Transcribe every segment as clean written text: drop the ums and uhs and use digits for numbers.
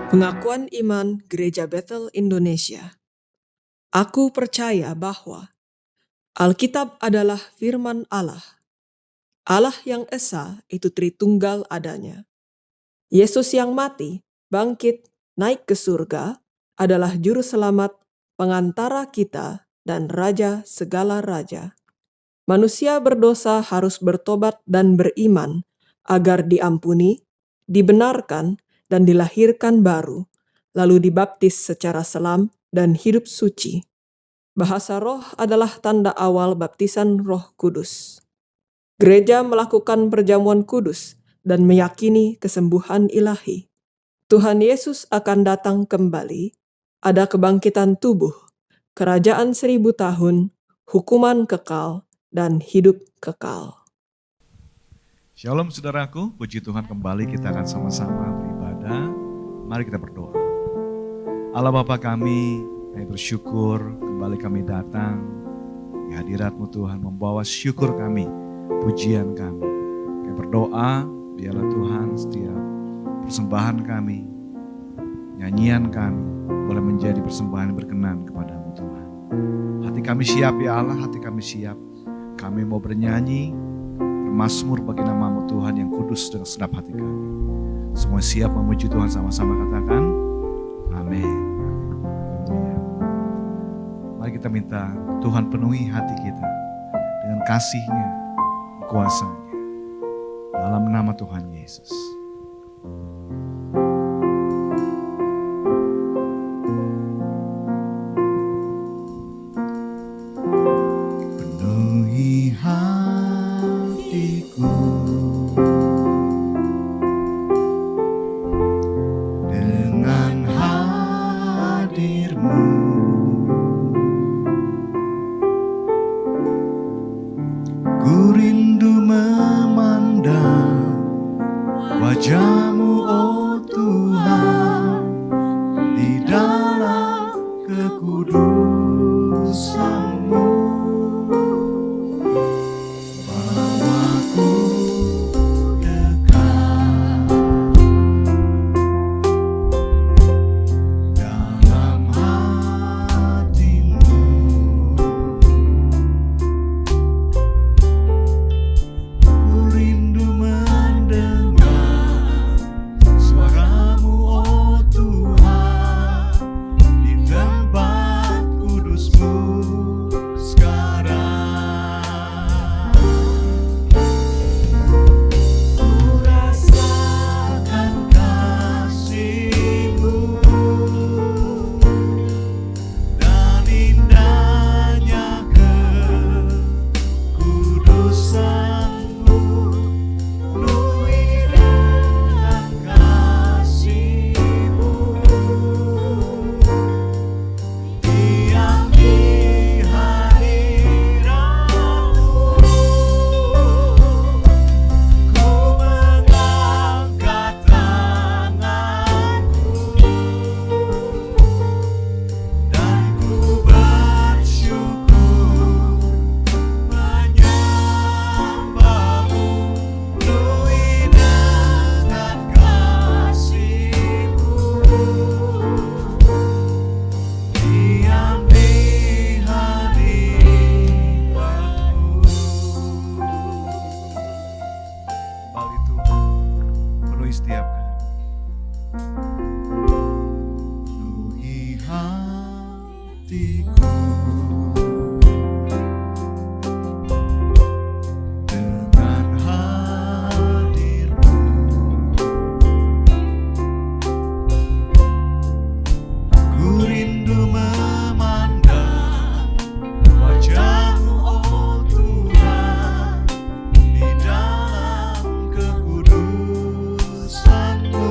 Pengakuan Iman Gereja Bethel Indonesia. Aku percaya bahwa Alkitab adalah firman Allah. Allah yang esa itu Tritunggal adanya. Yesus yang mati, bangkit, naik ke surga adalah juru selamat, pengantara kita, dan raja segala raja. Manusia berdosa harus bertobat dan beriman agar diampuni, dibenarkan, dan dilahirkan baru, lalu dibaptis secara selam dan hidup suci. Bahasa roh adalah tanda awal baptisan Roh Kudus. Gereja melakukan perjamuan kudus dan meyakini kesembuhan ilahi. Tuhan Yesus akan datang kembali, ada kebangkitan tubuh, kerajaan 1000 tahun, hukuman kekal, dan hidup kekal. Shalom saudaraku, puji Tuhan kembali kita akan sama-sama beribadah. Mari kita berdoa. Allah Bapa kami bersyukur kembali kami datang di hadirat-Mu Tuhan, membawa syukur kami, pujian kami. Kami berdoa, biarlah Tuhan setiap persembahan kami, nyanyian kami, boleh menjadi persembahan yang berkenan kepada-Mu Tuhan. Hati kami siap ya Allah, hati kami siap. Kami mau bernyanyi, bermazmur bagi nama-Mu Tuhan yang kudus dengan segenap hati kami. Semua siap memuji Tuhan, sama-sama katakan, amin. Mari kita minta Tuhan penuhi hati kita dengan kasih-Nya, kuasa-Nya. Dalam nama Tuhan Yesus. Penuhi hatiku dengan hadir-Mu. Ku rindu memandang wajah-Mu, oh Tuhan, di dalam kekudusan-Mu. Bawaku dekat dalam hati-Mu. Ku rindu mendengar suara-Mu, oh Tuhan, di tempat kudus-Mu sekarang. Ku rasakan kasih-Mu dan indahnya kekudusan-Mu. Penuhi dengan kasih-Mu, diam di hadirat-Mu. Ku mengangkat tanganku dan ku bersyukur menyembah-Mu. Penuhi dengan kasih-Mu, diam di hadirat-Mu. Kembali Tuhan, penuhi setiap kami. Penuhi hatiku dengan hadir-Mu. Ku rindu memandang wajah-Mu, oh Tuhan, di dalam kekudusan-Mu.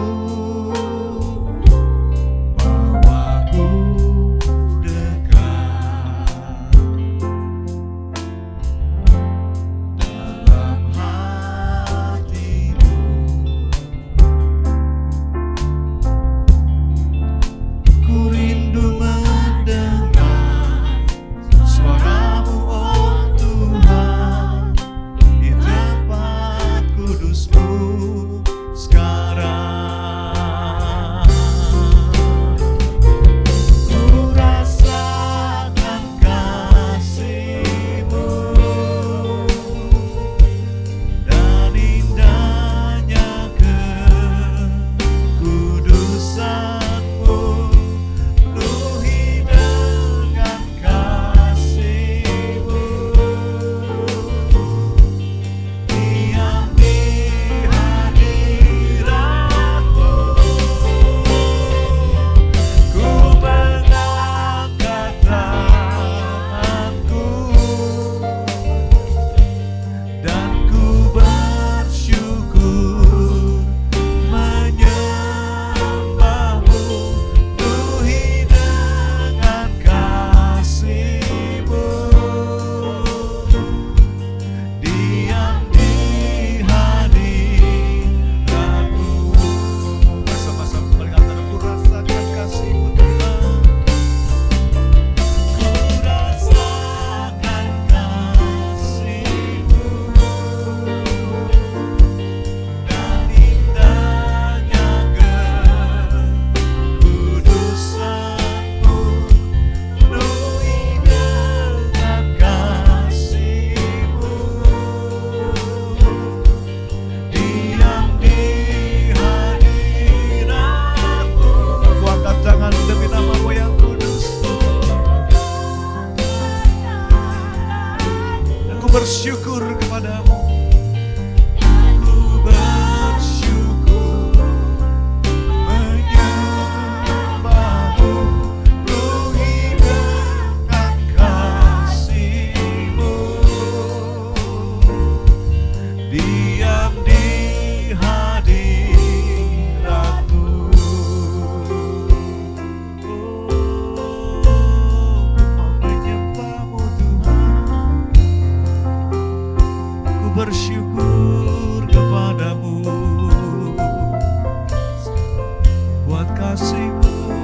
buat kasih-Mu,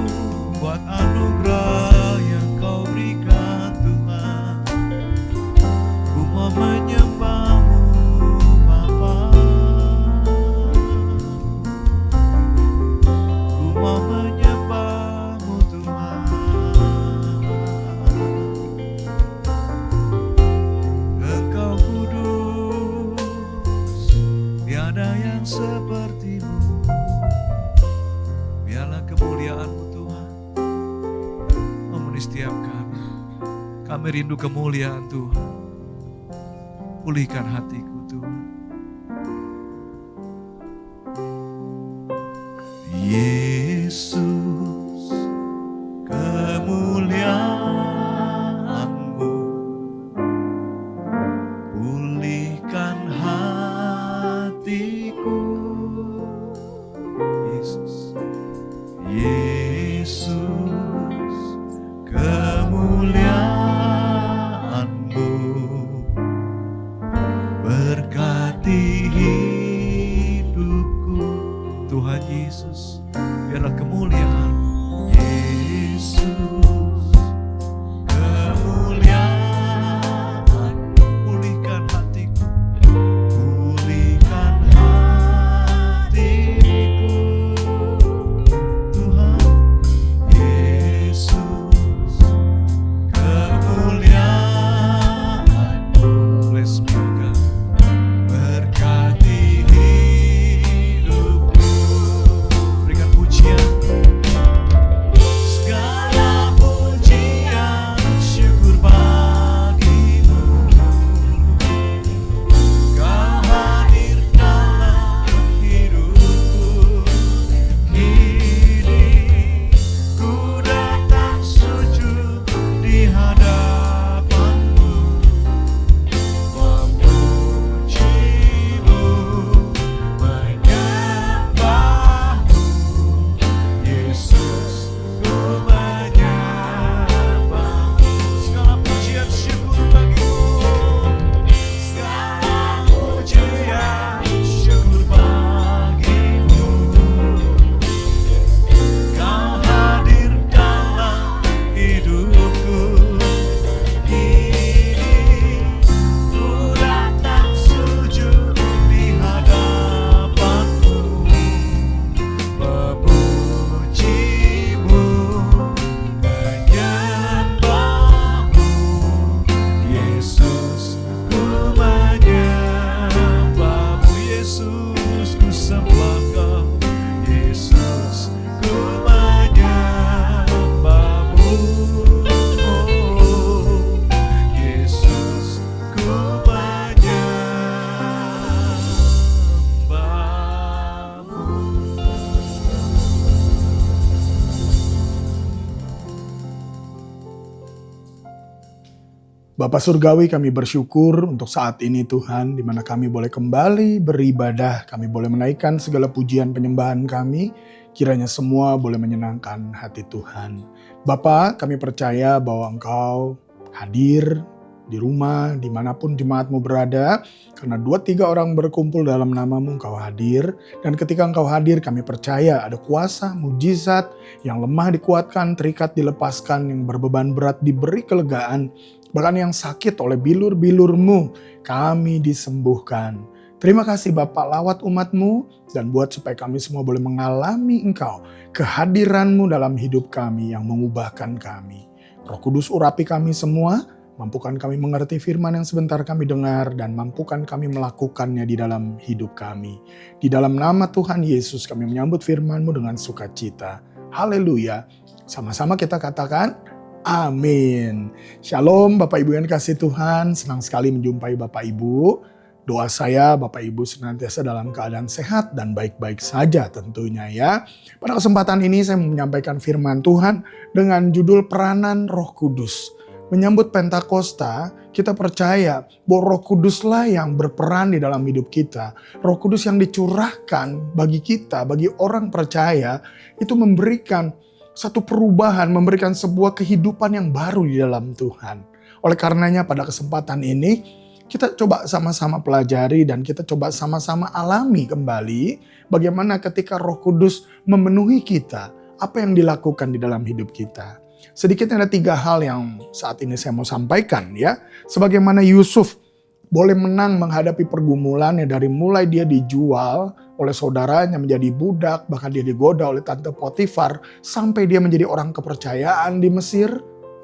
buat anugerah yang Kau berikan Tuhan. Ku mau menyembah-Mu Bapa, ku mau menyembah-Mu Tuhan. Engkau kudus, tiada yang seperti-Mu. Biarlah kemuliaan-Mu Tuhan memenuhi setiap kami. Kami rindu kemuliaan Tuhan. Pulihkan hatiku Tuhan. Yesus, kemuliaan-Mu pulihkan hatiku. Yesus, Yesus, kemuliaan-Mu berkati hidupku. Tuhan Yesus, biarlah kemuliaan Yesus, kemuliaan pulihkan hatiku, pulihkan hatiku. Tuhan Yesus, kemuliaan-Mu, bless me oh God, berkati hidupku. Berikan pujian, segala pujian syukur bagi-Mu. Kau hadir dalam hidupku. Kini ku datang sujud di hadapan-Mu, memuji-Mu, menyembah-Mu. Yesus, ku menyembah-Mu. Segala pujian syukur bagi-Mu. Segala pujian syukur bagi-Mu. Kau hadir dalam hidupku. Kini ku datang sujud di hadapan-Mu, memuji-Mu, menyembah-Mu. Yesus, ku menyembah-Mu. Yesus, ku sembah Kau. Yesus, ku menyembah-Mu. Oh, Yesus, ku menyembah-Mu. Bapa Surgawi, kami bersyukur untuk saat ini Tuhan, di mana kami boleh kembali beribadah, kami boleh menaikkan segala pujian penyembahan kami, kiranya semua boleh menyenangkan hati Tuhan. Bapa, kami percaya bahwa Engkau hadir di rumah, dimanapun jemaat-Mu berada, karena 2-3 orang berkumpul dalam nama-Mu, Engkau hadir. Dan ketika Engkau hadir, kami percaya ada kuasa, mujizat, yang lemah dikuatkan, terikat dilepaskan, yang berbeban berat diberi kelegaan, bahkan yang sakit oleh bilur-bilur-Mu, kami disembuhkan. Terima kasih Bapa, lawat umat-Mu, dan buat supaya kami semua boleh mengalami Engkau, kehadiran-Mu dalam hidup kami yang mengubahkan kami. Roh Kudus urapi kami semua, mampukan kami mengerti firman yang sebentar kami dengar, dan mampukan kami melakukannya di dalam hidup kami. Di dalam nama Tuhan Yesus kami menyambut firman-Mu dengan sukacita. Haleluya. Sama-sama kita katakan, amin. Shalom Bapak Ibu yang kasih Tuhan, senang sekali menjumpai Bapak Ibu. Doa saya Bapak Ibu senantiasa dalam keadaan sehat dan baik-baik saja tentunya ya. Pada kesempatan ini saya menyampaikan firman Tuhan dengan judul peranan Roh Kudus. Menyambut Pentakosta, kita percaya bahwa Roh Kuduslah yang berperan di dalam hidup kita. Roh Kudus yang dicurahkan bagi kita, bagi orang percaya, itu memberikan satu perubahan, memberikan sebuah kehidupan yang baru di dalam Tuhan. Oleh karenanya pada kesempatan ini, kita coba sama-sama pelajari dan kita coba sama-sama alami kembali bagaimana ketika Roh Kudus memenuhi kita, apa yang dilakukan di dalam hidup kita. Sedikitnya ada 3 hal yang saat ini saya mau sampaikan ya. Sebagaimana Yusuf boleh menang menghadapi pergumulannya dari mulai dia dijual oleh saudaranya menjadi budak, bahkan dia digoda oleh tante Potifar sampai dia menjadi orang kepercayaan di Mesir,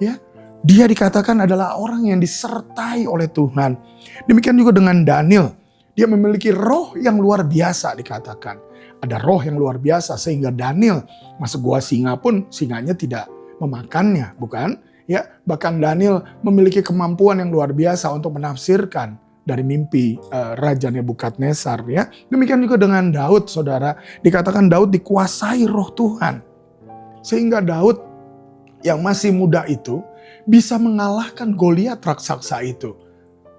ya. Dia dikatakan adalah orang yang disertai oleh Tuhan. Demikian juga dengan Daniel. Dia memiliki roh yang luar biasa dikatakan. Ada roh yang luar biasa sehingga Daniel masuk gua singa pun singanya tidak memakannya, bukan? Ya, bahkan Daniel memiliki kemampuan yang luar biasa untuk menafsirkan dari mimpi Raja Nebukadnezar, ya. Demikian juga dengan Daud, saudara. Dikatakan Daud dikuasai roh Tuhan. Sehingga Daud yang masih muda itu bisa mengalahkan Goliat raksasa itu.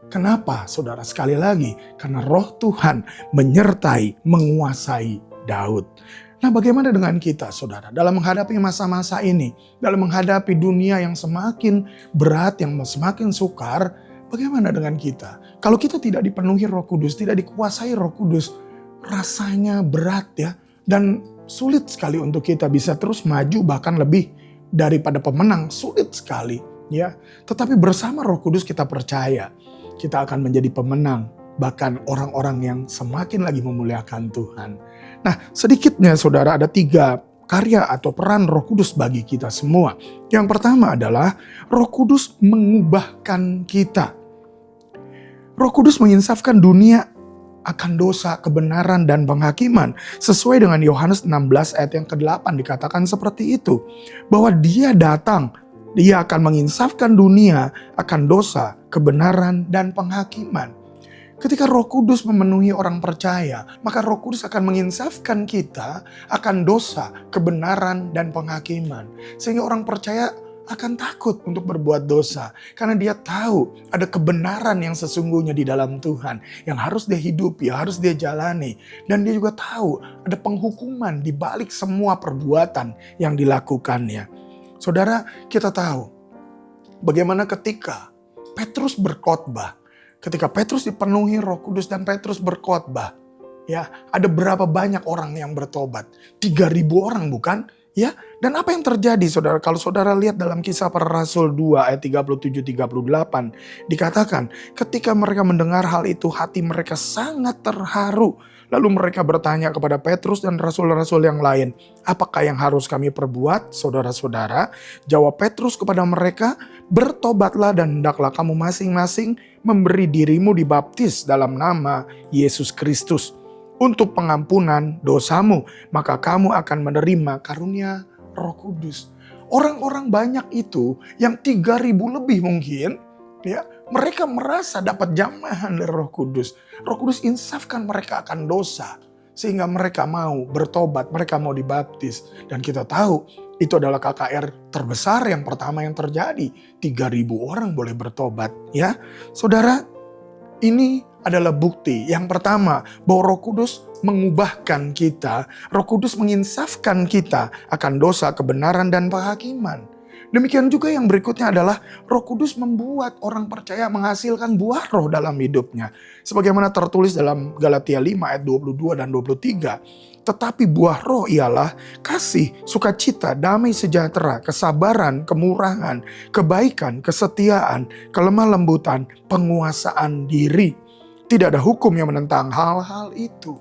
Kenapa, saudara? Sekali lagi, karena roh Tuhan menyertai, menguasai Daud. Nah, bagaimana dengan kita, saudara? Dalam menghadapi masa-masa ini, dalam menghadapi dunia yang semakin berat, yang semakin sukar, bagaimana dengan kita? Kalau kita tidak dipenuhi Roh Kudus, tidak dikuasai Roh Kudus, rasanya berat ya. Dan sulit sekali untuk kita bisa terus maju, bahkan lebih daripada pemenang, sulit sekali ya. Tetapi bersama Roh Kudus kita percaya, kita akan menjadi pemenang, bahkan orang-orang yang semakin lagi memuliakan Tuhan. Nah, sedikitnya saudara ada 3 karya atau peran Roh Kudus bagi kita semua. Yang pertama adalah Roh Kudus mengubahkan kita. Roh Kudus menginsafkan dunia akan dosa, kebenaran, dan penghakiman. Sesuai dengan Yohanes 16 ayat yang ke-8 dikatakan seperti itu. Bahwa dia datang, dia akan menginsafkan dunia akan dosa, kebenaran, dan penghakiman. Ketika Roh Kudus memenuhi orang percaya, maka Roh Kudus akan menginsafkan kita akan dosa, kebenaran, dan penghakiman. Sehingga orang percaya akan takut untuk berbuat dosa. Karena dia tahu ada kebenaran yang sesungguhnya di dalam Tuhan. Yang harus dia hidupi, harus dia jalani. Dan dia juga tahu ada penghukuman di balik semua perbuatan yang dilakukannya. Saudara, kita tahu bagaimana ketika Petrus berkhotbah. Ketika Petrus dipenuhi Roh Kudus dan Petrus berkhotbah, ya, ada berapa banyak orang yang bertobat? 3.000 orang, bukan? Ya, dan apa yang terjadi, saudara? Kalau saudara lihat dalam Kisah Para Rasul 2 ayat 37-38, dikatakan ketika mereka mendengar hal itu, hati mereka sangat terharu. Lalu mereka bertanya kepada Petrus dan rasul-rasul yang lain, apakah yang harus kami perbuat, saudara-saudara? Jawab Petrus kepada mereka, bertobatlah dan hendaklah kamu masing-masing memberi dirimu dibaptis dalam nama Yesus Kristus untuk pengampunan dosamu, maka kamu akan menerima karunia Roh Kudus. Orang-orang banyak itu yang 3.000 lebih mungkin, ya, mereka merasa dapat jamahan dari Roh Kudus. Roh Kudus insafkan mereka akan dosa sehingga mereka mau bertobat, mereka mau dibaptis. Dan kita tahu itu adalah KKR terbesar yang pertama yang terjadi. 3.000 orang boleh bertobat, ya. Saudara, ini adalah bukti yang pertama bahwa Roh Kudus mengubahkan kita. Roh Kudus menginsafkan kita akan dosa, kebenaran, dan penghakiman. Demikian juga yang berikutnya adalah Roh Kudus membuat orang percaya menghasilkan buah roh dalam hidupnya. Sebagaimana tertulis dalam Galatia 5 ayat 22 dan 23. Tetapi buah roh ialah kasih, sukacita, damai sejahtera, kesabaran, kemurahan, kebaikan, kesetiaan, kelemah lembutan, penguasaan diri. Tidak ada hukum yang menentang hal-hal itu.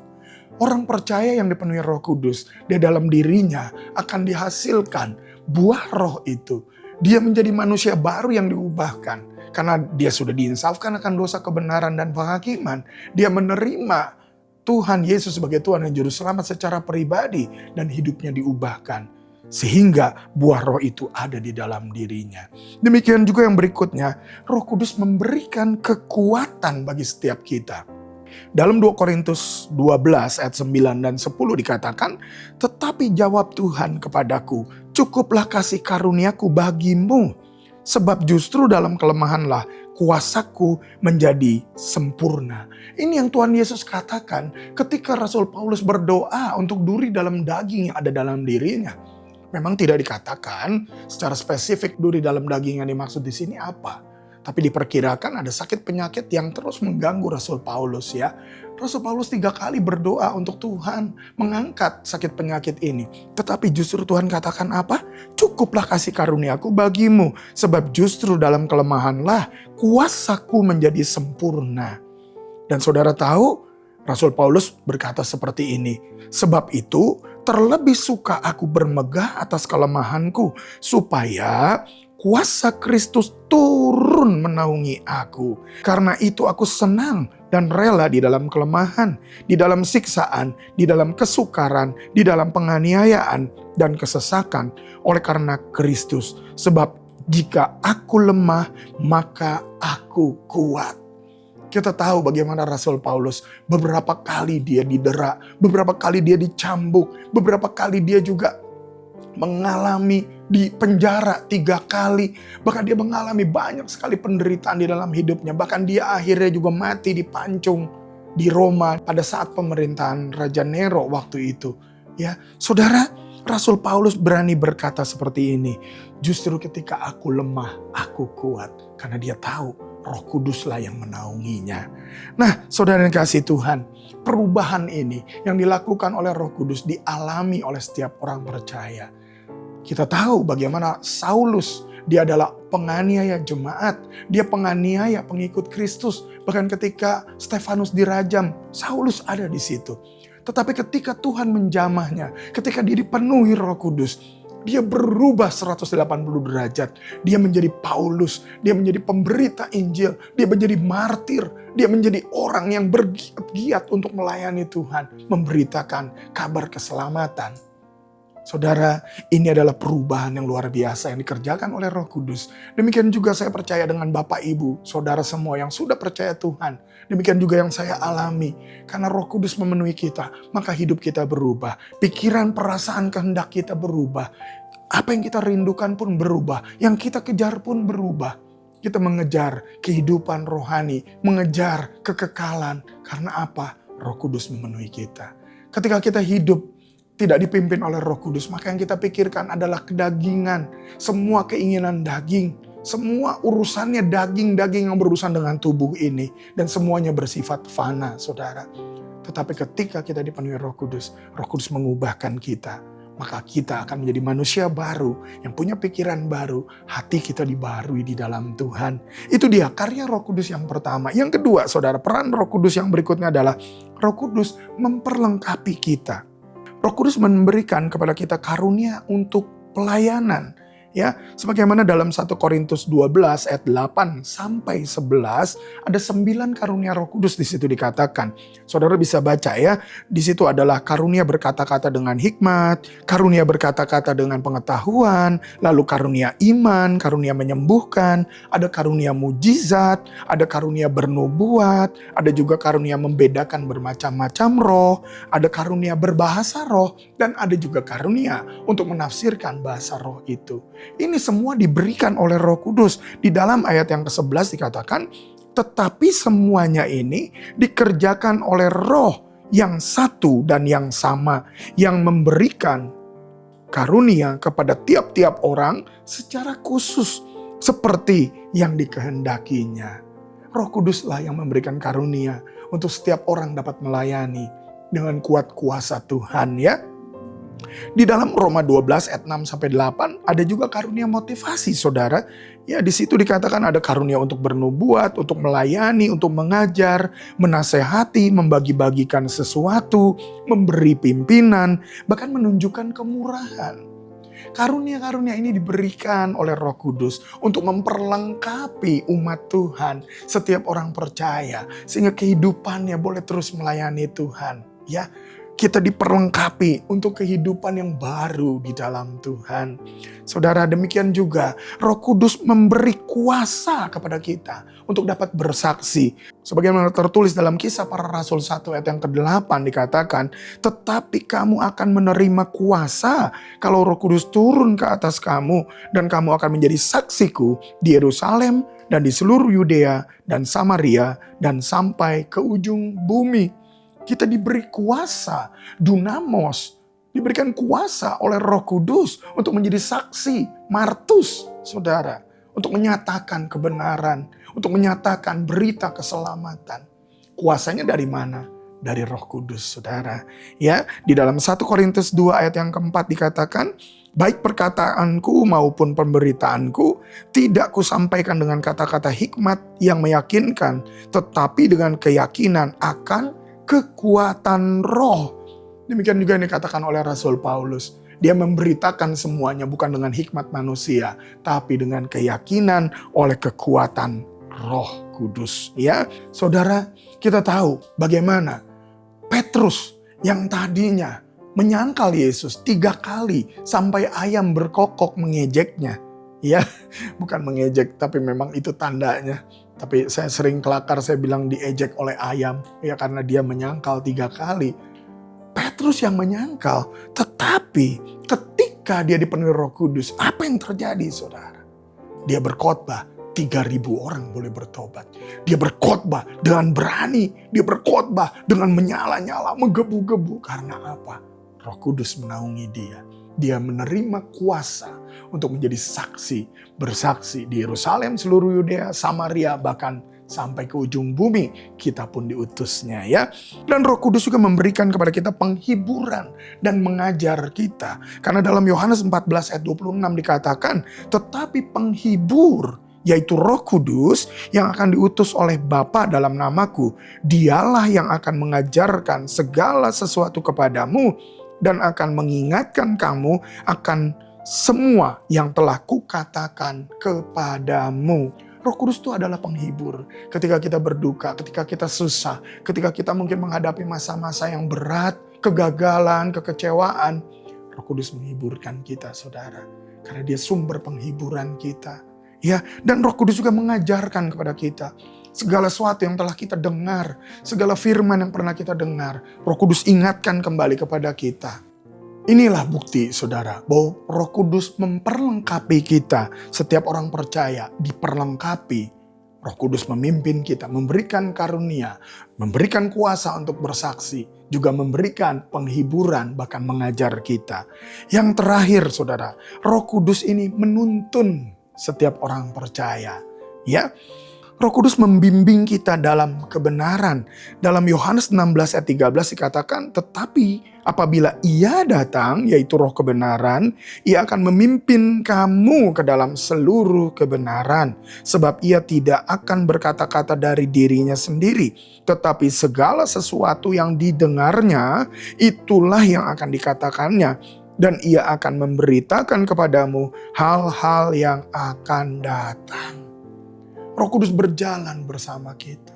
Orang percaya yang dipenuhi Roh Kudus, di dalam dirinya akan dihasilkan buah roh itu. Dia menjadi manusia baru yang diubahkan. Karena dia sudah diinsafkan akan dosa, kebenaran, dan penghakiman. Dia menerima Tuhan Yesus sebagai Tuhan dan Juru Selamat secara pribadi. Dan hidupnya diubahkan. Sehingga buah roh itu ada di dalam dirinya. Demikian juga yang berikutnya. Roh Kudus memberikan kekuatan bagi setiap kita. Dalam 2 Korintus 12 ayat 9 dan 10 dikatakan, tetapi jawab Tuhan kepadaku, cukuplah kasih karuniaku bagimu, sebab justru dalam kelemahanlah kuasaku menjadi sempurna. Ini yang Tuhan Yesus katakan ketika Rasul Paulus berdoa untuk duri dalam daging yang ada dalam dirinya. Memang tidak dikatakan secara spesifik duri dalam daging yang dimaksud di sini apa. Tapi diperkirakan ada sakit penyakit yang terus mengganggu Rasul Paulus ya. Rasul Paulus 3 kali berdoa untuk Tuhan mengangkat sakit penyakit ini. Tetapi justru Tuhan katakan apa? Cukuplah kasih karuniaku bagimu. Sebab justru dalam kelemahanlah kuasaku menjadi sempurna. Dan saudara tahu, Rasul Paulus berkata seperti ini. Sebab itu terlebih suka aku bermegah atas kelemahanku. Supaya kuasa Kristus turun menaungi aku. Karena itu aku senang dan rela di dalam kelemahan, di dalam siksaan, di dalam kesukaran, di dalam penganiayaan dan kesesakan oleh karena Kristus. Sebab jika aku lemah, maka aku kuat. Kita tahu bagaimana Rasul Paulus beberapa kali dia didera, beberapa kali dia dicambuk, beberapa kali dia juga mengalami di penjara 3 kali. Bahkan dia mengalami banyak sekali penderitaan di dalam hidupnya. Bahkan dia akhirnya juga mati dipancung di Roma pada saat pemerintahan Raja Nero waktu itu. Ya, saudara, Rasul Paulus berani berkata seperti ini. Justru ketika aku lemah, aku kuat. Karena dia tahu Roh Kuduslah yang menaunginya. Nah, saudara yang kasih Tuhan, perubahan ini yang dilakukan oleh Roh Kudus dialami oleh setiap orang percaya. Kita tahu bagaimana Saulus, dia adalah penganiaya jemaat. Dia penganiaya pengikut Kristus. Bahkan ketika Stefanus dirajam, Saulus ada di situ. Tetapi ketika Tuhan menjamahnya, ketika dia dipenuhi Roh Kudus, dia berubah 180 derajat. Dia menjadi Paulus, dia menjadi pemberita Injil, dia menjadi martir, dia menjadi orang yang bergiat untuk melayani Tuhan, memberitakan kabar keselamatan. Saudara, ini adalah perubahan yang luar biasa yang dikerjakan oleh Roh Kudus. Demikian juga saya percaya dengan Bapak Ibu, saudara semua yang sudah percaya Tuhan. Demikian juga yang saya alami. Karena Roh Kudus memenuhi kita, maka hidup kita berubah. Pikiran, perasaan, kehendak kita berubah. Apa yang kita rindukan pun berubah. Yang kita kejar pun berubah. Kita mengejar kehidupan rohani, mengejar kekekalan. Karena apa? Roh Kudus memenuhi kita. Ketika kita hidup tidak dipimpin oleh Roh Kudus, maka yang kita pikirkan adalah kedagingan. Semua keinginan daging, semua urusannya daging-daging yang berurusan dengan tubuh ini. Dan semuanya bersifat fana, saudara. Tetapi ketika kita dipenuhi Roh Kudus mengubahkan kita. Maka kita akan menjadi manusia baru, yang punya pikiran baru, hati kita dibarui di dalam Tuhan. Itu dia karya Roh Kudus yang pertama. Yang kedua, saudara, peran Roh Kudus yang berikutnya adalah Roh Kudus memperlengkapi kita. Roh Kudus memberikan kepada kita karunia untuk pelayanan. Ya, sebagaimana dalam 1 Korintus 12 ayat 8 sampai 11 ada 9 karunia Roh Kudus di situ dikatakan. Saudara bisa baca ya. Di situ adalah karunia berkata-kata dengan hikmat, karunia berkata-kata dengan pengetahuan, lalu karunia iman, karunia menyembuhkan, ada karunia mujizat, ada karunia bernubuat, ada juga karunia membedakan bermacam-macam roh, ada karunia berbahasa roh, dan ada juga karunia untuk menafsirkan bahasa roh itu. Ini semua diberikan oleh Roh Kudus. Di dalam ayat yang ke-11 dikatakan, tetapi semuanya ini dikerjakan oleh Roh yang satu dan yang sama, yang memberikan karunia kepada tiap-tiap orang secara khusus, seperti yang dikehendakinya. Roh Kuduslah yang memberikan karunia untuk setiap orang dapat melayani dengan kuat kuasa Tuhan ya. Di dalam Roma 12 ayat 6 sampai 8 ada juga karunia motivasi, saudara. Ya, di situ dikatakan ada karunia untuk bernubuat, untuk melayani, untuk mengajar, menasehati, membagi-bagikan sesuatu, memberi pimpinan, bahkan menunjukkan kemurahan. Karunia-karunia ini diberikan oleh Roh Kudus untuk memperlengkapi umat Tuhan, setiap orang percaya, sehingga kehidupannya boleh terus melayani Tuhan. Ya, kita diperlengkapi untuk kehidupan yang baru di dalam Tuhan. Saudara, demikian juga Roh Kudus memberi kuasa kepada kita untuk dapat bersaksi. Sebagaimana tertulis dalam Kisah Para Rasul 1 ayat yang ke-8 dikatakan, tetapi kamu akan menerima kuasa kalau Roh Kudus turun ke atas kamu, dan kamu akan menjadi saksiku di Yerusalem dan di seluruh Yudea dan Samaria dan sampai ke ujung bumi. Kita diberi kuasa, dunamos, diberikan kuasa oleh Roh Kudus untuk menjadi saksi, martus, saudara. Untuk menyatakan kebenaran, untuk menyatakan berita keselamatan. Kuasanya dari mana? Dari Roh Kudus, saudara. Ya, di dalam 1 Korintus 2 ayat yang keempat dikatakan, baik perkataanku maupun pemberitaanku tidak kusampaikan dengan kata-kata hikmat yang meyakinkan, tetapi dengan keyakinan akan kekuatan Roh. Demikian juga yang dikatakan oleh Rasul Paulus. Dia memberitakan semuanya bukan dengan hikmat manusia, tapi dengan keyakinan oleh kekuatan Roh Kudus. Ya, saudara, kita tahu bagaimana Petrus yang tadinya menyangkal Yesus 3 kali sampai ayam berkokok mengejeknya. Ya, bukan mengejek, tapi memang itu tandanya. Tapi saya sering kelakar, saya bilang diejek oleh ayam. Ya, karena dia menyangkal 3 kali. Petrus yang menyangkal, tetapi ketika dia dipenuhi Roh Kudus, apa yang terjadi, saudara? Dia berkhotbah, 3.000 orang boleh bertobat. Dia berkhotbah dengan berani, dia berkhotbah dengan menyala-nyala, menggebu-gebu. Karena apa? Roh Kudus menaungi dia. Dia menerima kuasa untuk menjadi saksi, bersaksi di Yerusalem, seluruh Yudea, Samaria, bahkan sampai ke ujung bumi. Kita pun diutusnya, ya. Dan Roh Kudus juga memberikan kepada kita penghiburan dan mengajar kita. Karena dalam Yohanes 14 ayat 26 dikatakan, tetapi penghibur, yaitu Roh Kudus yang akan diutus oleh Bapa dalam namaku, dialah yang akan mengajarkan segala sesuatu kepadamu dan akan mengingatkan kamu akan semua yang telah kukatakan kepadamu. Roh Kudus itu adalah penghibur. Ketika kita berduka, ketika kita susah, ketika kita mungkin menghadapi masa-masa yang berat, kegagalan, kekecewaan, Roh Kudus menghiburkan kita, saudara. Karena dia sumber penghiburan kita. Ya, dan Roh Kudus juga mengajarkan kepada kita segala sesuatu yang telah kita dengar, segala firman yang pernah kita dengar, Roh Kudus ingatkan kembali kepada kita. Inilah bukti, saudara, bahwa Roh Kudus memperlengkapi kita. Setiap orang percaya diperlengkapi. Roh Kudus memimpin kita, memberikan karunia, memberikan kuasa untuk bersaksi, juga memberikan penghiburan, bahkan mengajar kita. Yang terakhir, saudara, Roh Kudus ini menuntun setiap orang percaya. Ya, Roh Kudus membimbing kita dalam kebenaran. Dalam Yohanes 16 ayat 13 dikatakan, tetapi apabila Ia datang, yaitu Roh kebenaran, Ia akan memimpin kamu ke dalam seluruh kebenaran. Sebab Ia tidak akan berkata-kata dari dirinya sendiri, tetapi segala sesuatu yang didengarnya, itulah yang akan dikatakannya. Dan Ia akan memberitakan kepadamu hal-hal yang akan datang. Roh Kudus berjalan bersama kita,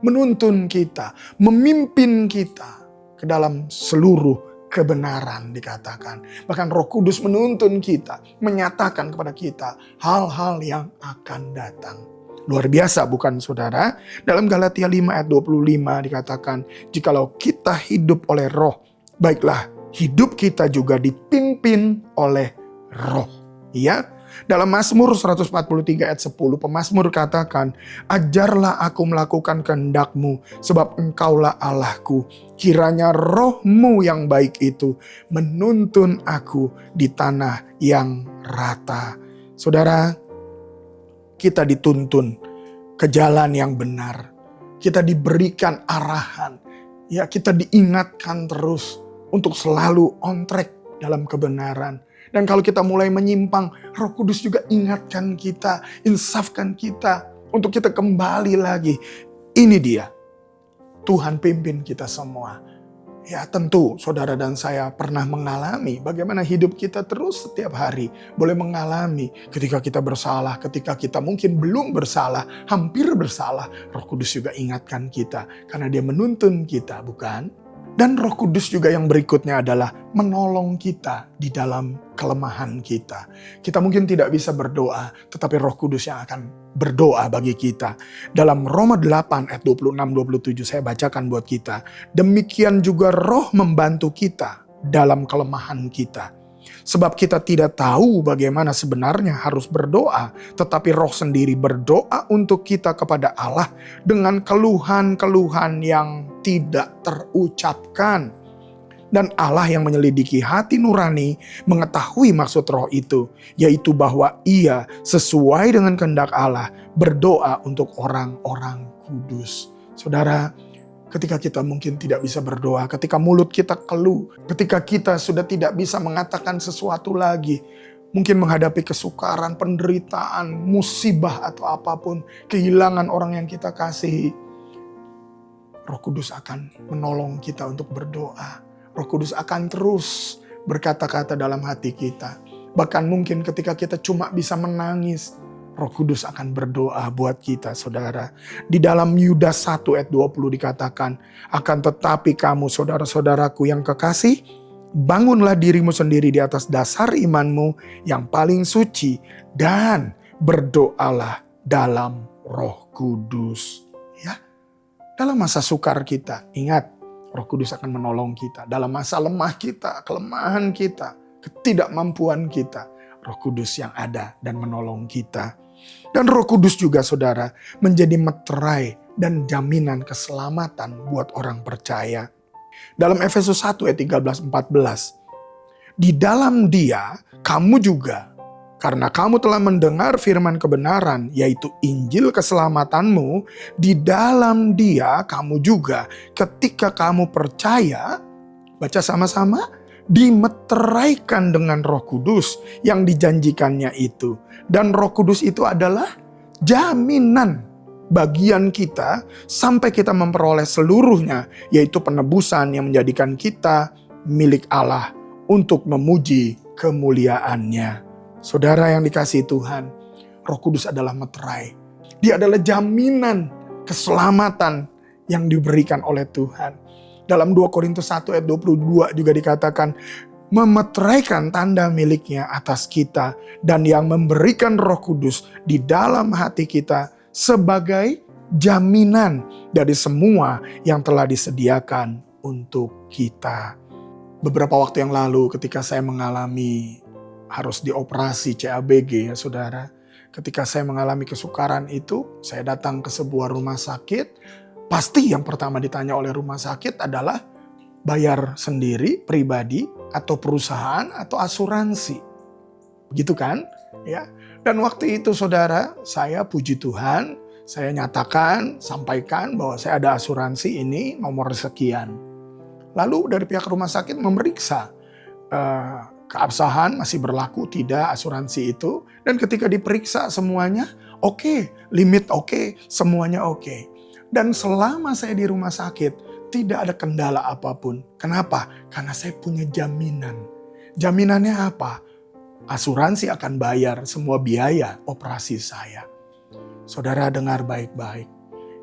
menuntun kita, memimpin kita ke dalam seluruh kebenaran dikatakan. Bahkan Roh Kudus menuntun kita, menyatakan kepada kita hal-hal yang akan datang. Luar biasa bukan, saudara? Dalam Galatia 5 ayat 25 dikatakan, jikalau kita hidup oleh Roh, baiklah hidup kita juga dipimpin oleh Roh. Ya, dalam Mazmur 143 ayat 10 pemazmur katakan, ajarlah aku melakukan kehendak-Mu, sebab Engkaulah Allahku. Kiranya Roh-Mu yang baik itu menuntun aku di tanah yang rata. Saudara, kita dituntun ke jalan yang benar. Kita diberikan arahan. Ya, kita diingatkan terus untuk selalu on track dalam kebenaran. Dan kalau kita mulai menyimpang, Roh Kudus juga ingatkan kita, insafkan kita untuk kita kembali lagi. Ini dia, Tuhan pimpin kita semua. Ya tentu saudara dan saya pernah mengalami bagaimana hidup kita terus setiap hari boleh mengalami ketika kita bersalah, ketika kita mungkin belum bersalah, hampir bersalah. Roh Kudus juga ingatkan kita karena Dia menuntun kita, bukan? Dan Roh Kudus juga yang berikutnya adalah menolong kita di dalam kelemahan kita. Kita mungkin tidak bisa berdoa, tetapi Roh Kudus yang akan berdoa bagi kita. Dalam Roma 8 ayat 26-27 saya bacakan buat kita. Demikian juga Roh membantu kita dalam kelemahan kita. Sebab kita tidak tahu bagaimana sebenarnya harus berdoa, tetapi Roh sendiri berdoa untuk kita kepada Allah dengan keluhan-keluhan yang tidak terucapkan. Dan Allah yang menyelidiki hati nurani mengetahui maksud roh itu, yaitu bahwa ia sesuai dengan kehendak Allah berdoa untuk orang-orang kudus. Saudara, ketika kita mungkin tidak bisa berdoa, ketika mulut kita keluh, ketika kita sudah tidak bisa mengatakan sesuatu lagi, mungkin menghadapi kesukaran, penderitaan, musibah atau apapun, kehilangan orang yang kita kasihi, Roh Kudus akan menolong kita untuk berdoa. Roh Kudus akan terus berkata-kata dalam hati kita. Bahkan mungkin ketika kita cuma bisa menangis, Roh Kudus akan berdoa buat kita, saudara. Di dalam Yudas 1 ayat 20 dikatakan, akan tetapi kamu saudara-saudaraku yang kekasih, bangunlah dirimu sendiri di atas dasar imanmu yang paling suci dan berdoalah dalam Roh Kudus. Ya, dalam masa sukar kita, ingat, Roh Kudus akan menolong kita. Dalam masa lemah kita, kelemahan kita, ketidakmampuan kita, Roh Kudus yang ada dan menolong kita. Dan Roh Kudus juga, saudara, menjadi meterai dan jaminan keselamatan buat orang percaya. Dalam Efesus 1 ayat 13-14, di dalam Dia kamu juga, karena kamu telah mendengar firman kebenaran, yaitu Injil keselamatanmu, di dalam Dia kamu juga ketika kamu percaya, baca sama-sama, dimeteraikan dengan Roh Kudus yang dijanjikannya itu. Dan Roh Kudus itu adalah jaminan bagian kita sampai kita memperoleh seluruhnya, yaitu penebusan yang menjadikan kita milik Allah untuk memuji kemuliaannya. Saudara yang dikasihi Tuhan, Roh Kudus adalah meterai. Dia adalah jaminan keselamatan yang diberikan oleh Tuhan. Dalam 2 Korintus 1 ayat 22 juga dikatakan, memeteraikan tanda miliknya atas kita dan yang memberikan Roh Kudus di dalam hati kita sebagai jaminan dari semua yang telah disediakan untuk kita. Beberapa waktu yang lalu ketika saya mengalami harus dioperasi CABG, ya saudara. Ketika saya mengalami kesukaran itu, saya datang ke sebuah rumah sakit. Pasti yang pertama ditanya oleh rumah sakit adalah bayar sendiri, pribadi, atau perusahaan, atau asuransi. Begitu kan? Ya. Dan waktu itu saudara, saya puji Tuhan, saya nyatakan, sampaikan bahwa saya ada asuransi ini nomor sekian. Lalu dari pihak rumah sakit memeriksa keabsahan masih berlaku tidak asuransi itu. Dan ketika diperiksa semuanya oke, limit oke, semuanya oke. Dan selama saya di rumah sakit tidak ada kendala apapun. Kenapa? Karena saya punya jaminan. Jaminannya apa? Asuransi akan bayar semua biaya operasi saya. Saudara dengar baik-baik.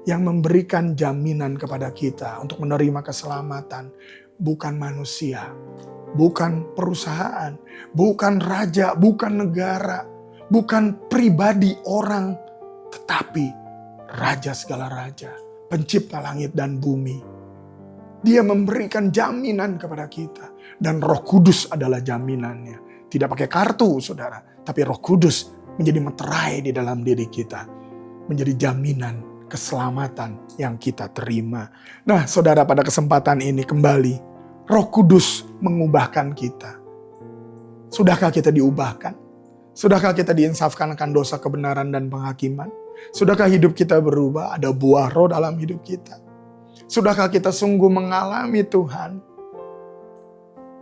Yang memberikan jaminan kepada kita untuk menerima keselamatan bukan manusia, bukan perusahaan, bukan raja, bukan negara, bukan pribadi orang, tetapi Raja segala raja, pencipta langit dan bumi. Dia memberikan jaminan kepada kita. Dan Roh Kudus adalah jaminannya. Tidak pakai kartu, saudara. Tapi Roh Kudus menjadi meterai di dalam diri kita. Menjadi jaminan keselamatan yang kita terima. Nah, saudara, pada kesempatan ini kembali, Roh Kudus mengubahkan kita. Sudahkah kita diubahkan? Sudahkah kita diinsafkan akan dosa, kebenaran, dan penghakiman? Sudahkah hidup kita berubah? Ada buah roh dalam hidup kita. Sudahkah kita sungguh mengalami Tuhan?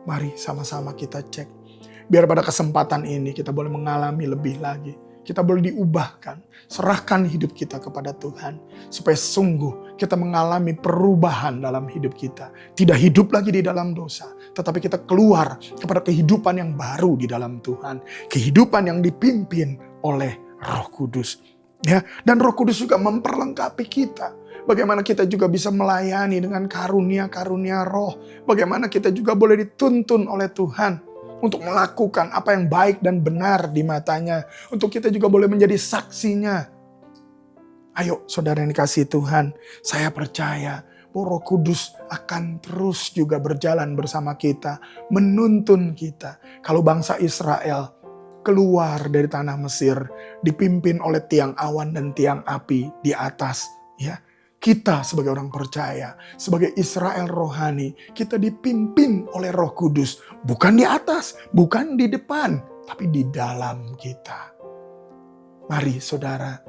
Mari sama-sama kita cek. Biar pada kesempatan ini kita boleh mengalami lebih lagi. Kita boleh diubahkan. Serahkan hidup kita kepada Tuhan. Supaya sungguh kita mengalami perubahan dalam hidup kita. Tidak hidup lagi di dalam dosa. Tetapi kita keluar kepada kehidupan yang baru di dalam Tuhan. Kehidupan yang dipimpin oleh Roh Kudus. Ya, dan Roh Kudus juga memperlengkapi kita. Bagaimana kita juga bisa melayani dengan karunia-karunia roh. Bagaimana kita juga boleh dituntun oleh Tuhan untuk melakukan apa yang baik dan benar di matanya. Untuk kita juga boleh menjadi saksinya. Ayo saudara yang dikasihi Tuhan, saya percaya bahwa Roh Kudus akan terus juga berjalan bersama kita, menuntun kita. Kalau bangsa Israel keluar dari tanah Mesir, dipimpin oleh tiang awan dan tiang api di atas, ya. Kita sebagai orang percaya, sebagai Israel rohani, kita dipimpin oleh Roh Kudus. Bukan di atas, bukan di depan, tapi di dalam kita. Mari saudara,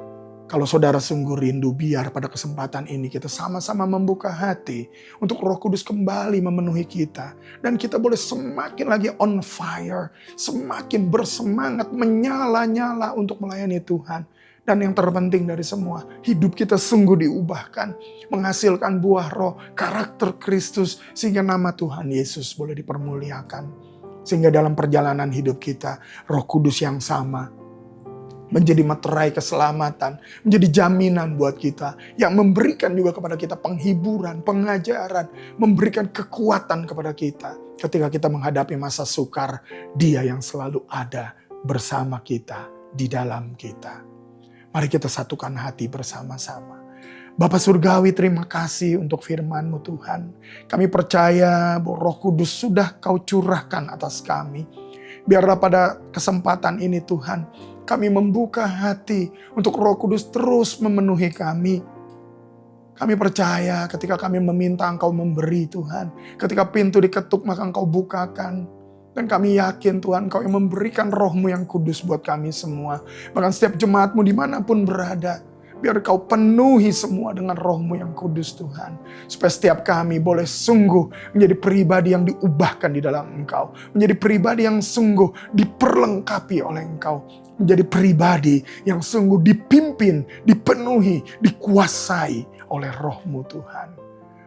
kalau saudara sungguh rindu, biar pada kesempatan ini kita sama-sama membuka hati untuk Roh Kudus kembali memenuhi kita. Dan kita boleh semakin lagi on fire, semakin bersemangat, menyala-nyala untuk melayani Tuhan. Dan yang terpenting dari semua, hidup kita sungguh diubahkan, menghasilkan buah roh, karakter Kristus, sehingga nama Tuhan Yesus boleh dipermuliakan. Sehingga dalam perjalanan hidup kita, Roh Kudus yang sama menjadi materai keselamatan, menjadi jaminan buat kita, yang memberikan juga kepada kita penghiburan, pengajaran, memberikan kekuatan kepada kita. Ketika kita menghadapi masa sukar, Dia yang selalu ada bersama kita, di dalam kita. Mari kita satukan hati bersama-sama. Bapa Surgawi, terima kasih untuk firman-Mu Tuhan. Kami percaya bahwa Roh Kudus sudah Kau curahkan atas kami. Biarlah pada kesempatan ini Tuhan, kami membuka hati untuk Roh Kudus terus memenuhi kami. Kami percaya ketika kami meminta Engkau memberi Tuhan. Ketika pintu diketuk maka Engkau bukakan. Dan kami yakin Tuhan Engkau yang memberikan Roh-Mu yang kudus buat kami semua. Bahkan setiap jemaat-Mu dimanapun berada. Biar Kau penuhi semua dengan Roh-Mu yang kudus Tuhan. Supaya setiap kami boleh sungguh menjadi pribadi yang diubahkan di dalam Engkau. Menjadi pribadi yang sungguh diperlengkapi oleh Engkau. Menjadi pribadi yang sungguh dipimpin, dipenuhi, dikuasai oleh Roh-Mu Tuhan.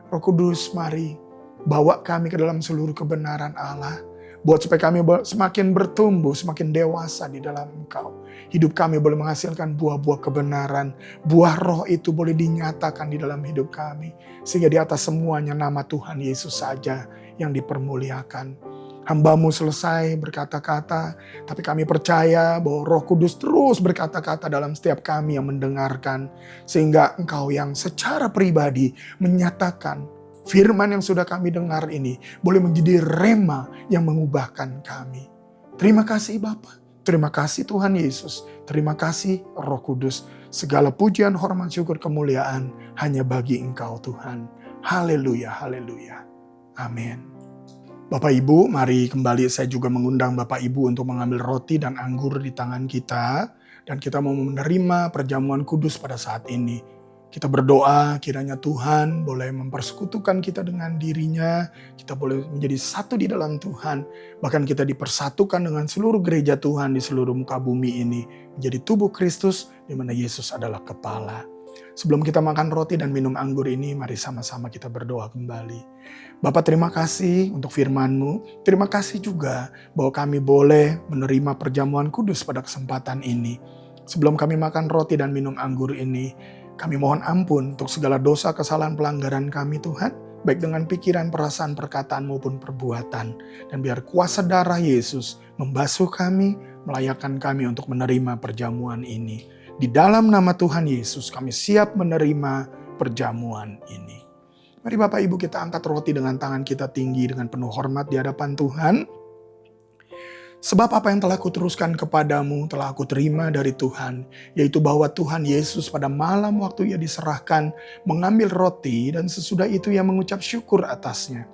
Roh Kudus, mari bawa kami ke dalam seluruh kebenaran Allah. Buat supaya kami semakin bertumbuh, semakin dewasa di dalam Engkau. Hidup kami boleh menghasilkan buah-buah kebenaran. Buah roh itu boleh dinyatakan di dalam hidup kami. Sehingga di atas semuanya nama Tuhan Yesus saja yang dipermuliakan. Hamba-Mu selesai berkata-kata, tapi kami percaya bahwa Roh Kudus terus berkata-kata dalam setiap kami yang mendengarkan. Sehingga Engkau yang secara pribadi menyatakan firman yang sudah kami dengar ini boleh menjadi rema yang mengubahkan kami. Terima kasih Bapa. Terima kasih Tuhan Yesus. Terima kasih Roh Kudus. Segala pujian, hormat, syukur, kemuliaan hanya bagi Engkau Tuhan. Haleluya, haleluya. Amin. Bapak Ibu, mari kembali saya juga mengundang Bapak Ibu untuk mengambil roti dan anggur di tangan kita. Dan kita mau menerima perjamuan kudus pada saat ini. Kita berdoa kiranya Tuhan boleh mempersekutukan kita dengan diri-Nya. Kita boleh menjadi satu di dalam Tuhan. Bahkan kita dipersatukan dengan seluruh gereja Tuhan di seluruh muka bumi ini. Menjadi tubuh Kristus di mana Yesus adalah kepala. Sebelum kita makan roti dan minum anggur ini, mari sama-sama kita berdoa kembali. Bapa, terima kasih untuk firman-Mu. Terima kasih juga bahwa kami boleh menerima perjamuan kudus pada kesempatan ini. Sebelum kami makan roti dan minum anggur ini, kami mohon ampun untuk segala dosa, kesalahan, pelanggaran kami Tuhan. Baik dengan pikiran, perasaan, perkataan maupun perbuatan. Dan biar kuasa darah Yesus membasuh kami, melayakkan kami untuk menerima perjamuan ini. Di dalam nama Tuhan Yesus kami siap menerima perjamuan ini. Mari Bapak Ibu kita angkat roti dengan tangan kita tinggi dengan penuh hormat di hadapan Tuhan. Sebab apa yang telah kuteruskan kepadamu telah aku terima dari Tuhan, yaitu bahwa Tuhan Yesus pada malam waktu Ia diserahkan mengambil roti dan sesudah itu Ia mengucap syukur atasnya.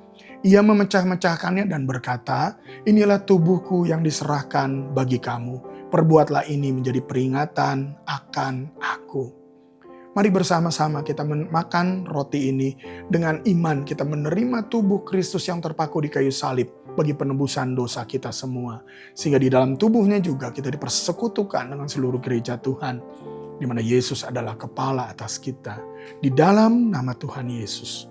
Ia memecah-mecahkannya dan berkata, inilah tubuhku yang diserahkan bagi kamu. Perbuatlah ini menjadi peringatan akan aku. Mari bersama-sama kita makan roti ini dengan iman kita menerima tubuh Kristus yang terpaku di kayu salib bagi penebusan dosa kita semua. Sehingga di dalam tubuhnya juga kita dipersekutukan dengan seluruh gereja Tuhan. Di mana Yesus adalah kepala atas kita. Di dalam nama Tuhan Yesus.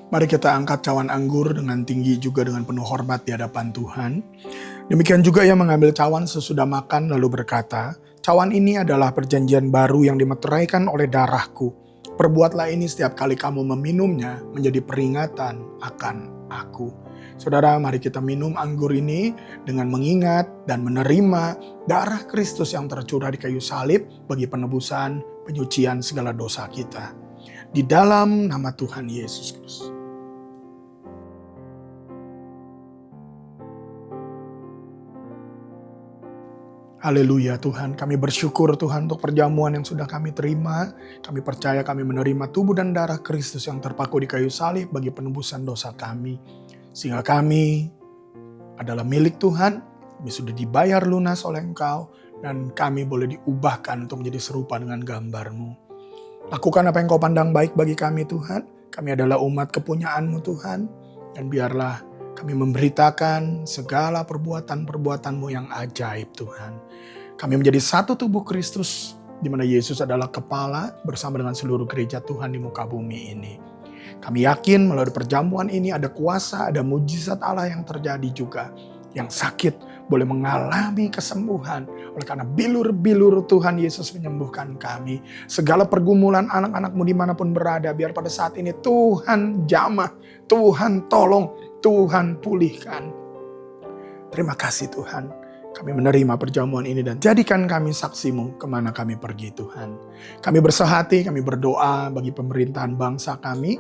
Mari kita angkat cawan anggur dengan tinggi juga dengan penuh hormat di hadapan Tuhan. Demikian juga Ia mengambil cawan sesudah makan lalu berkata, cawan ini adalah perjanjian baru yang dimeteraikan oleh darahku. Perbuatlah ini setiap kali kamu meminumnya menjadi peringatan akan aku. Saudara, mari kita minum anggur ini dengan mengingat dan menerima darah Kristus yang tercurah di kayu salib bagi penebusan, penyucian segala dosa kita. Di dalam nama Tuhan Yesus Kristus. Haleluya Tuhan, kami bersyukur Tuhan untuk perjamuan yang sudah kami terima. Kami percaya kami menerima tubuh dan darah Kristus yang terpaku di kayu salib bagi penebusan dosa kami. Sehingga kami adalah milik Tuhan, kami sudah dibayar lunas oleh Engkau, dan kami boleh diubahkan untuk menjadi serupa dengan gambar-Mu. Lakukan apa yang Kau pandang baik bagi kami Tuhan. Kami adalah umat kepunyaan-Mu Tuhan, dan biarlah kami memberitakan segala perbuatan-perbuatan-Mu yang ajaib Tuhan. Kami menjadi satu tubuh Kristus, di mana Yesus adalah kepala bersama dengan seluruh gereja Tuhan di muka bumi ini. Kami yakin melalui perjamuan ini ada kuasa, ada mujizat Allah yang terjadi juga. Yang sakit boleh mengalami kesembuhan. Oleh karena bilur-bilur Tuhan Yesus menyembuhkan kami. Segala pergumulan anak-anak-Mu dimanapun berada, biar pada saat ini Tuhan jamah, Tuhan tolong, Tuhan pulihkan. Terima kasih Tuhan. Kami menerima perjamuan ini dan jadikan kami saksi-Mu kemana kami pergi Tuhan. Kami bersehati, kami berdoa bagi pemerintahan bangsa kami,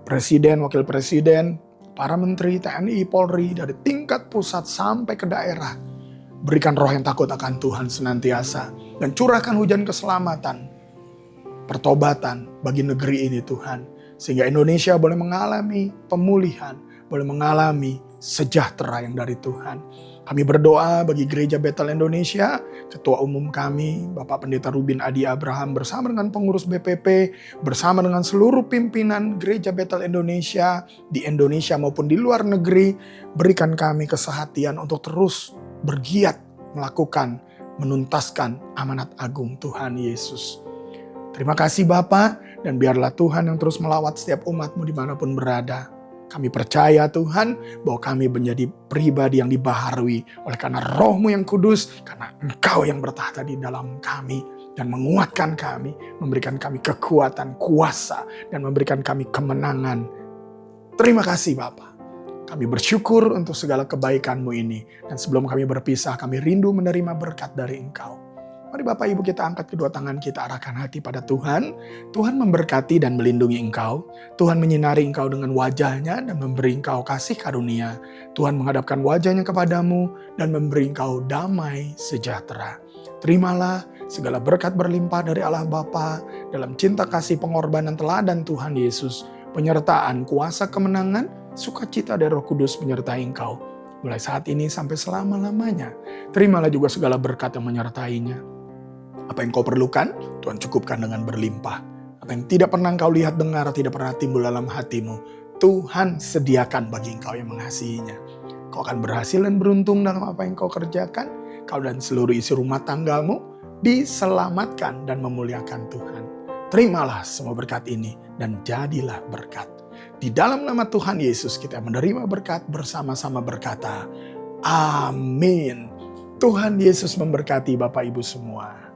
presiden, wakil presiden, para menteri, TNI, Polri, dari tingkat pusat sampai ke daerah. Berikan roh yang takut akan Tuhan senantiasa dan curahkan hujan keselamatan, pertobatan bagi negeri ini Tuhan. Sehingga Indonesia boleh mengalami pemulihan, boleh mengalami sejahtera yang dari Tuhan. Kami berdoa bagi Gereja Bethel Indonesia, Ketua Umum kami, Bapak Pendeta Rubin Adi Abraham bersama dengan pengurus BPP, bersama dengan seluruh pimpinan Gereja Bethel Indonesia, di Indonesia maupun di luar negeri. Berikan kami kesehatian untuk terus bergiat melakukan, menuntaskan amanat agung Tuhan Yesus. Terima kasih Bapa, dan biarlah Tuhan yang terus melawat setiap umat-Mu dimanapun berada. Kami percaya Tuhan bahwa kami menjadi pribadi yang dibaharui oleh karena Roh-Mu yang kudus, karena Engkau yang bertahta di dalam kami dan menguatkan kami, memberikan kami kekuatan, kuasa, dan memberikan kami kemenangan. Terima kasih Bapa. Kami bersyukur untuk segala kebaikan-Mu ini, dan sebelum kami berpisah, kami rindu menerima berkat dari Engkau. Mari Bapak Ibu kita angkat kedua tangan kita, arahkan hati pada Tuhan. Tuhan memberkati dan melindungi engkau. Tuhan menyinari engkau dengan wajahnya dan memberi engkau kasih karunia. Tuhan menghadapkan wajahnya kepadamu dan memberi engkau damai sejahtera. Terimalah segala berkat berlimpah dari Allah Bapa dalam cinta kasih pengorbanan teladan Tuhan Yesus. Penyertaan kuasa kemenangan, sukacita dari Roh Kudus menyertai engkau. Mulai saat ini sampai selama-lamanya. Terimalah juga segala berkat yang menyertainya. Apa yang kau perlukan, Tuhan cukupkan dengan berlimpah. Apa yang tidak pernah engkau lihat, dengar, tidak pernah timbul dalam hatimu, Tuhan sediakan bagi engkau yang mengasihinya. Kau akan berhasil dan beruntung dalam apa yang kau kerjakan. Kau dan seluruh isi rumah tanggamu diselamatkan dan memuliakan Tuhan. Terimalah semua berkat ini dan jadilah berkat. Di dalam nama Tuhan Yesus kita menerima berkat, bersama-sama berkata, Amin. Tuhan Yesus memberkati Bapak Ibu semua.